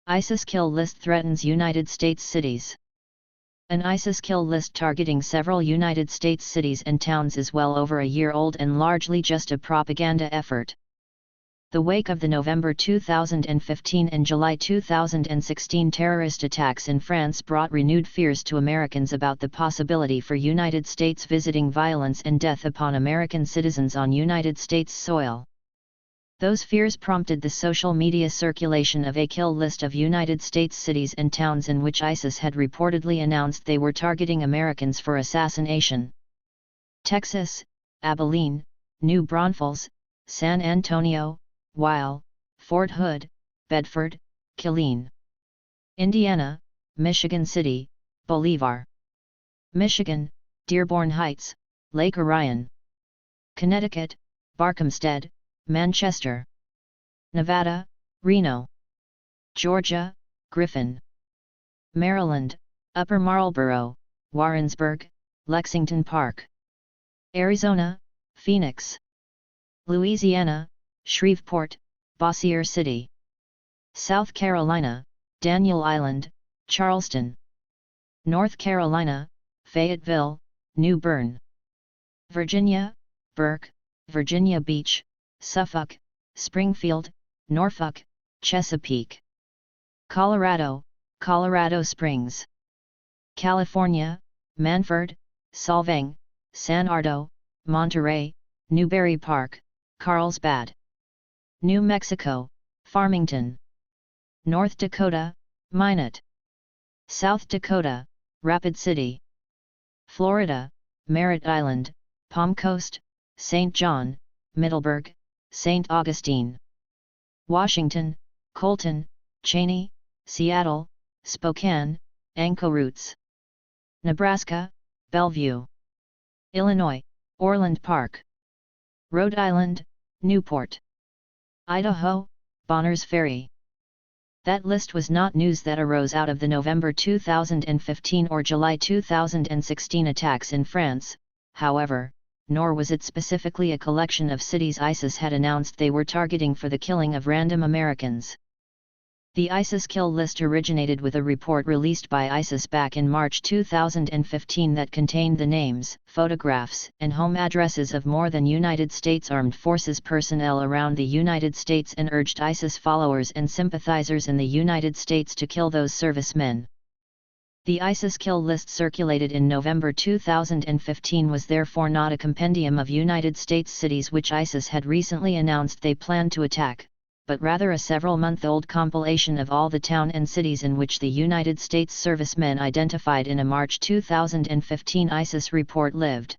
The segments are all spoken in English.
ISIS kill list threatens United States cities. An ISIS kill list targeting several United States cities and towns is well over a year old and largely just a propaganda effort. The wake of the November 2015 and July 2016 terrorist attacks in France brought renewed fears to Americans about the possibility for United States visiting violence and death upon American citizens on United States soil. Those fears prompted the social media circulation of a kill list of United States cities and towns in which ISIS had reportedly announced they were targeting Americans for assassination. Texas, Abilene, New Braunfels, San Antonio, Weil, Fort Hood, Bedford, Killeen. Indiana, Michigan City, Bolivar. Michigan, Dearborn Heights, Lake Orion. Connecticut, Barkhamsted, Manchester. Nevada, Reno. Georgia, Griffin. Maryland, Upper Marlboro, Warrensburg, Lexington Park. Arizona, Phoenix. Louisiana, Shreveport, Bossier City. South Carolina, Daniel Island, Charleston. North Carolina, Fayetteville, New Bern. Virginia, Burke, Virginia Beach, Suffolk, Springfield, Norfolk, Chesapeake. Colorado, Colorado Springs. California, Manford, Solvang, San Ardo, Monterey, Newbury Park, Carlsbad. New Mexico, Farmington. North Dakota, Minot. South Dakota, Rapid City. Florida, Merritt Island, Palm Coast, St. John, Middleburg, St. Augustine. Washington, Colton, Cheney, Seattle, Spokane, Anchorage. Nebraska, Bellevue. Illinois, Orland Park. Rhode Island, Newport. Idaho, Bonners Ferry. That list was not news that arose out of the November 2015 or July 2016 attacks in France, however, nor was it specifically a collection of cities ISIS had announced they were targeting for the killing of random Americans. The ISIS kill list originated with a report released by ISIS back in March 2015 that contained the names, photographs, and home addresses of more than United States Armed Forces personnel around the United States and urged ISIS followers and sympathizers in the United States to kill those servicemen. The ISIS kill list circulated in November 2015 was therefore not a compendium of United States cities which ISIS had recently announced they planned to attack, but rather a several-month-old compilation of all the town and cities in which the United States servicemen identified in a March 2015 ISIS report lived.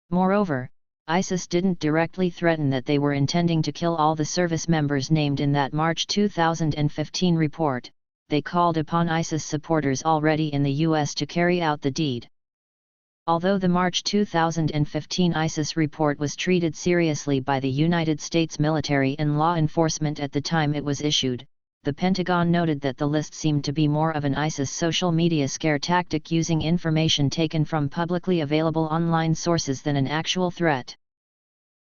Moreover, ISIS didn't directly threaten that they were intending to kill all the service members named in that March 2015 report. They called upon ISIS supporters already in the U.S. to carry out the deed. Although the March 2015 ISIS report was treated seriously by the United States military and law enforcement at the time it was issued, the Pentagon noted that the list seemed to be more of an ISIS social media scare tactic using information taken from publicly available online sources than an actual threat.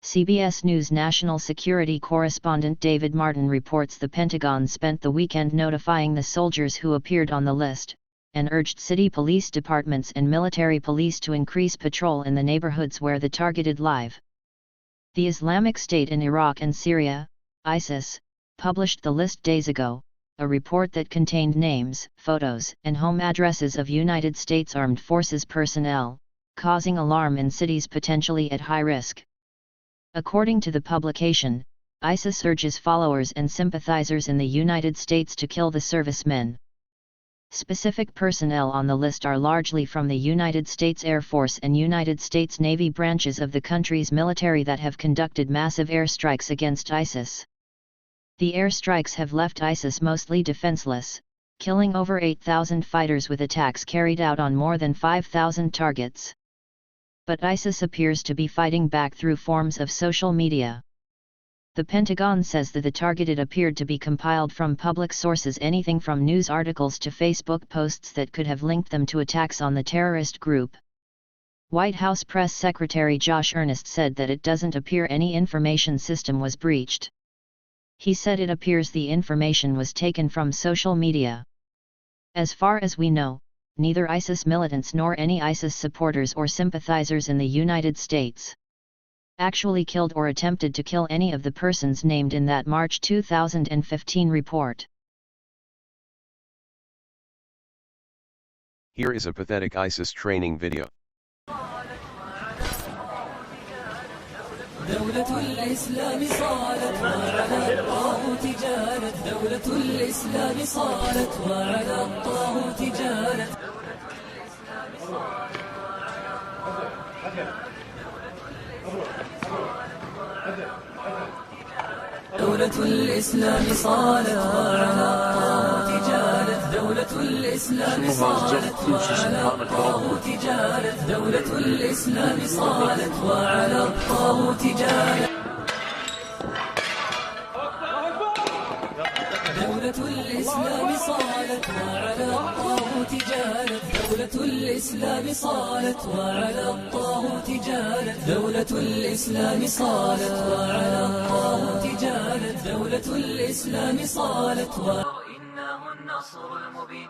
CBS News national security correspondent David Martin reports the Pentagon spent the weekend notifying the soldiers who appeared on the list, and urged city police departments and military police to increase patrol in the neighborhoods where the targeted live. The Islamic State in Iraq and Syria, ISIS, published the list days ago, a report that contained names, photos, and home addresses of United States Armed Forces personnel, causing alarm in cities potentially at high risk. According to the publication, ISIS urges followers and sympathizers in the United States to kill the servicemen. Specific personnel on the list are largely from the United States Air Force and United States Navy branches of the country's military that have conducted massive airstrikes against ISIS. The airstrikes have left ISIS mostly defenseless, killing over 8,000 fighters with attacks carried out on more than 5,000 targets. But ISIS appears to be fighting back through forms of social media. The Pentagon says that the targeted appeared to be compiled from public sources, anything from news articles to Facebook posts that could have linked them to attacks on the terrorist group. White House Press Secretary Josh Earnest said that it doesn't appear any information system was breached. He said it appears the information was taken from social media. As far as we know, neither ISIS militants nor any ISIS supporters or sympathizers in the United States actually killed or attempted to kill any of the persons named in that March 2015 report. Here is a pathetic ISIS training video. دولة الإسلام صالت وعلى الطاغوت جالت. دولة الإسلام صالت وعلى الطاغوت جالت. دولة الإسلام صالت وعلى الطاغوت جالت. دولة الإسلام صالت وعلى الطاغوت جالت. دولة الإسلام صالت وعلى الطاغوت جالت. دولة الإسلام صالت وعلى الطاغوت جالت. دولة الإسلام صالت وعلى الطاغوت جالت. دولة الإسلام صالت وعلى الطاغوت جالت. دولة الإسلام صالت وإنه النصر المبين.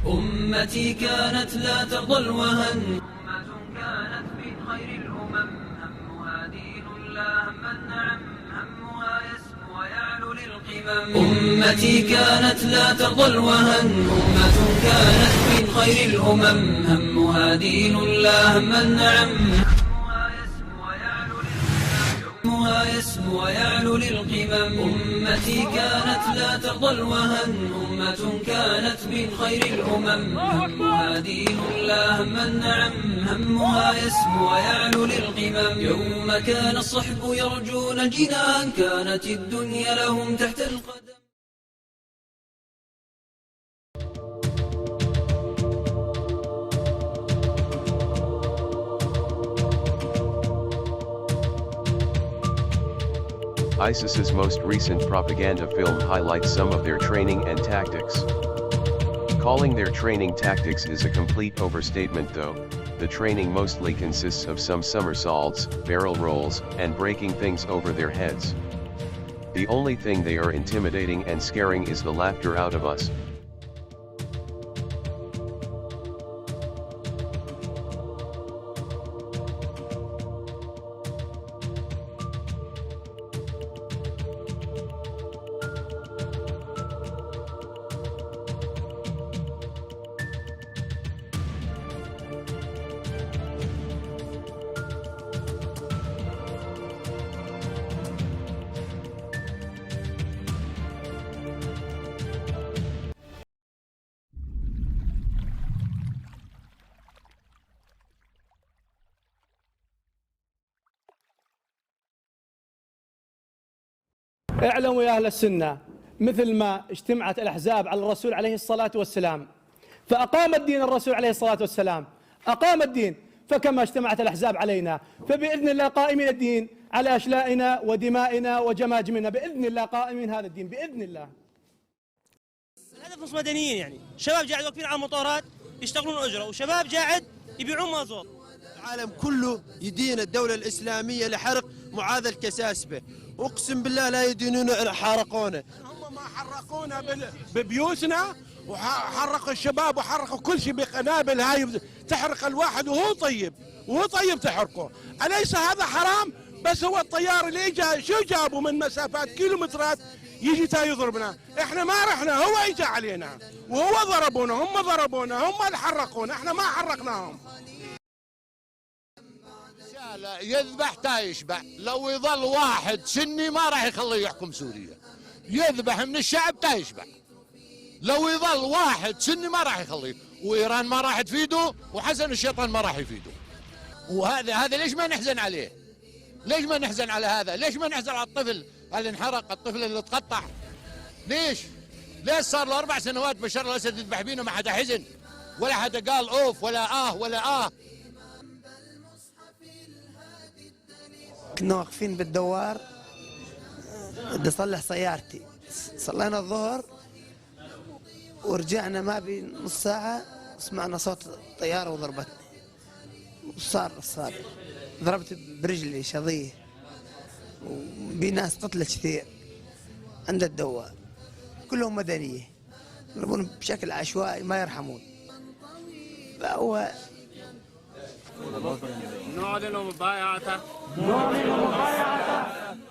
أمتي كانت لا ترضى الوهن. أمة كانت من خير الأمم. همها دين لا هم النعم. همها يسمو ويعلو للقمم. أمتي كانت لا ترضى الوهن. أمة كانت من خير الأمم. همها دين لا هم النعم. همها يسمو ويعلو للقمم. أمتي كانت لا ترضى الوهن. أمة كانت من خير الأمم. همها دين لا هم النعم. همها يسمو ويعلو للقمم. يوم كان الصحب يرجون الجنان كانت الدنيا لهم تحت القدم. ISIS's most recent propaganda film highlights some of their training and tactics. Calling their training tactics is a complete overstatement though. The training mostly consists of some somersaults, barrel rolls, and breaking things over their heads. The only thing they are intimidating and scaring is the laughter out of us. اعلموا يا أهل السنة مثل ما اجتمعت الأحزاب على الرسول عليه الصلاة والسلام فأقام الدين الرسول عليه الصلاة والسلام أقام الدين، فكما اجتمعت الأحزاب علينا فبإذن الله قائمين الدين على أشلائنا ودمائنا وجماجمنا، بإذن الله قائمين هذا الدين بإذن الله. الهدف نص مدنيين، يعني شباب قاعد واقفين على المطارات يشتغلون أجرة وشباب قاعد يبيعون مازوت. العالم كله يدين الدولة الإسلامية لحرق معاذ الكساسبة، أقسم بالله لا يدينونه حارقونه. هم ما حرقونا ببيوتنا وحرقوا الشباب وحرقوا كل شيء بقنابل هاي تحرق الواحد وهو طيب تحرقه. أليس هذا حرام؟ بس هو الطيار اللي اجى شو جابوا من مسافات كيلومترات يجي تا يضربنا، احنا ما رحنا هو اجى علينا وهو ضربونا، هم ضربونا، هم اللي حرقونا، احنا ما حرقناهم. لا يذبح تا يشبع، لو يظل واحد سني ما راح يخليه يحكم سوريا، يذبح من الشعب تا يشبع. لو يظل واحد سني ما راح يخليه، وإيران ما راح تفيده، وحسن الشيطان ما راح يفيده. وهذا ليش ما نحزن عليه؟ ليش ما نحزن على هذا؟ ليش ما نحزن على الطفل اللي انحرق، الطفل اللي تقطع؟ ليش صار له 4 سنوات بشار الأسد يذبح بينا ما حدا حزن، ولا حدا قال أوف ولا كنا واقفين بالدوار بدي أصلح سيارتي، صلينا الظهر ورجعنا ما بين نص ساعة سمعنا صوت طيارة وضربتني وصار الصابع. ضربت برجلي شظيه، وبي ناس قتلت كثير عند الدوار، كلهم مدنيه يضربون بشكل عشوائي ما يرحمون. فهو نعلن مبايعته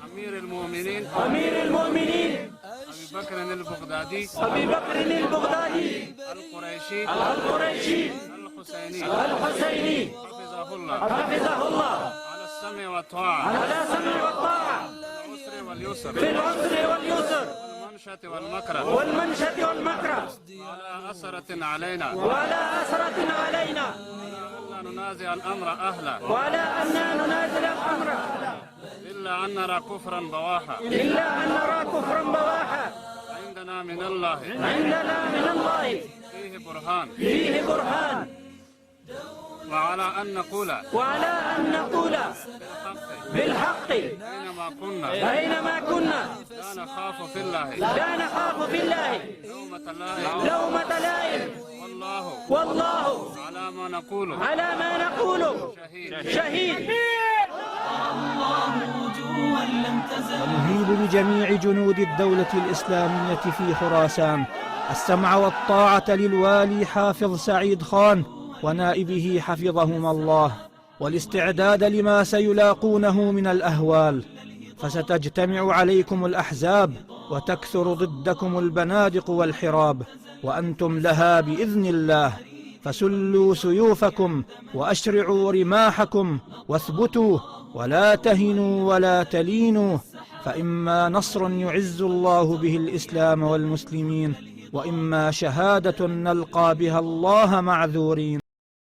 أمير المؤمنين أبي بكر البغدادي القريشي الحسيني حفظه الله على السمع والطاعة في العسر واليسر والمنشة والمكره ولا أسرة علينا ولا ننازع الأمر أهلا إلا أن نرى كفرا بواحا عندنا من الله فيه برهان وعلى أن نقول بالحق أينما كنا لا نخاف في الله لومة لائم والله على ما نقول شهيد. ونهيب بجميع جنود الدولة الإسلامية في خراسان السمع والطاعة للوالي حافظ سعيد خان ونائبه حفظهما الله، والاستعداد لما سيلاقونه من الأهوال، فستجتمع عليكم الأحزاب وتكثر ضدكم البنادق والحراب، وأنتم لها بإذن الله، فسلوا سيوفكم وأشرعوا رماحكم واثبتوا ولا تهنوا ولا تلينوا، فإما نصر يعز الله به الإسلام والمسلمين، وإما شهادة نلقى بها الله معذورين.